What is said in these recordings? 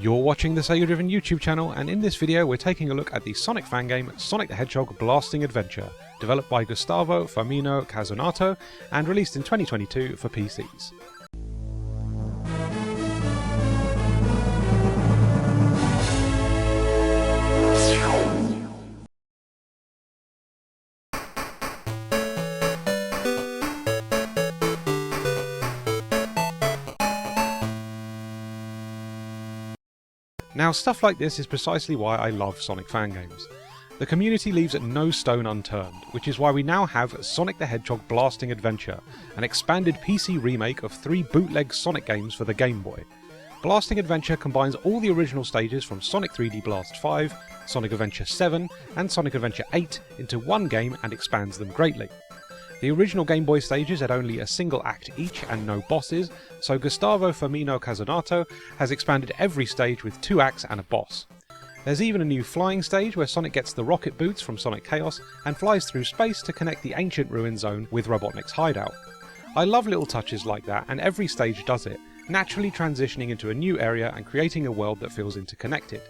You're watching the Sega Driven YouTube channel, and in this video we're taking a look at the Sonic fan game Sonic the Hedgehog Blasting Adventure, developed by Gustavo Firmino Cazonato and released in 2022 for PCs. Now, stuff like this is precisely why I love Sonic fan games. The community leaves no stone unturned, which is why we now have Sonic the Hedgehog Blasting Adventure, an expanded PC remake of 3 bootleg Sonic games for the Game Boy. Blasting Adventure combines all the original stages from Sonic 3D Blast 5, Sonic Adventure 7 and Sonic Adventure 8 into one game and expands them greatly. The original Game Boy stages had only a single act each and no bosses, so Gustavo Firmino Cazonato has expanded every stage with 2 acts and a boss. There's even a new flying stage where Sonic gets the rocket boots from Sonic Chaos and flies through space to connect the ancient ruin zone with Robotnik's hideout. I love little touches like that, and every stage does it, naturally transitioning into a new area and creating a world that feels interconnected.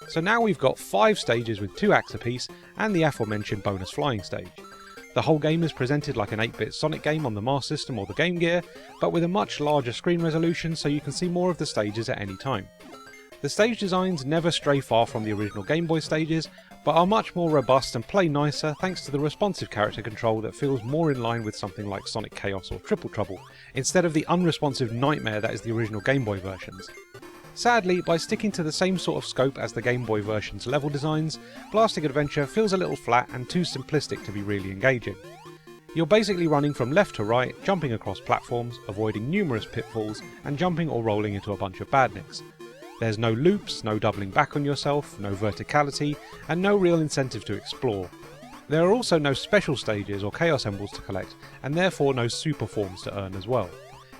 So now we've got 5 stages with 2 acts apiece and the aforementioned bonus flying stage. The whole game is presented like an 8-bit Sonic game on the Master System or the Game Gear, but with a much larger screen resolution so you can see more of the stages at any time. The stage designs never stray far from the original Game Boy stages, but are much more robust and play nicer thanks to the responsive character control that feels more in line with something like Sonic Chaos or Triple Trouble, instead of the unresponsive nightmare that is the original Game Boy versions. Sadly, by sticking to the same sort of scope as the Game Boy version's level designs, Blasting Adventure feels a little flat and too simplistic to be really engaging. You're basically running from left to right, jumping across platforms, avoiding numerous pitfalls, and jumping or rolling into a bunch of badniks. There's no loops, no doubling back on yourself, no verticality, and no real incentive to explore. There are also no special stages or chaos emeralds to collect, and therefore no super forms to earn as well.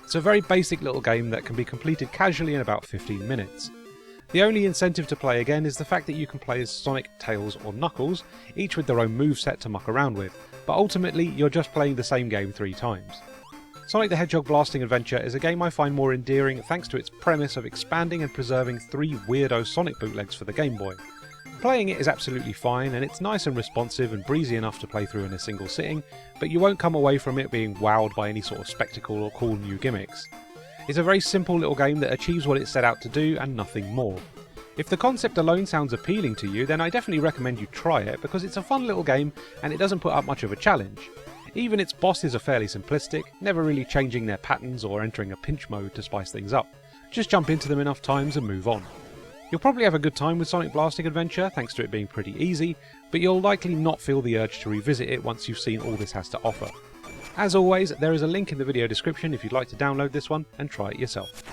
It's a very basic little game that can be completed casually in about 15 minutes. The only incentive to play again is the fact that you can play as Sonic, Tails or Knuckles, each with their own moveset to muck around with, but ultimately you're just playing the same game 3 times. Sonic the Hedgehog Blasting Adventure is a game I find more endearing thanks to its premise of expanding and preserving 3 weirdo Sonic bootlegs for the Game Boy. Playing it is absolutely fine, and it's nice and responsive and breezy enough to play through in a single sitting, but you won't come away from it being wowed by any sort of spectacle or cool new gimmicks. It's a very simple little game that achieves what it set out to do and nothing more. If the concept alone sounds appealing to you, then I definitely recommend you try it because it's a fun little game and it doesn't put up much of a challenge. Even its bosses are fairly simplistic, never really changing their patterns or entering a pinch mode to spice things up. Just jump into them enough times and move on. You'll probably have a good time with Sonic Blasting Adventure thanks to it being pretty easy, but you'll likely not feel the urge to revisit it once you've seen all this has to offer. As always, there is a link in the video description if you'd like to download this one and try it yourself.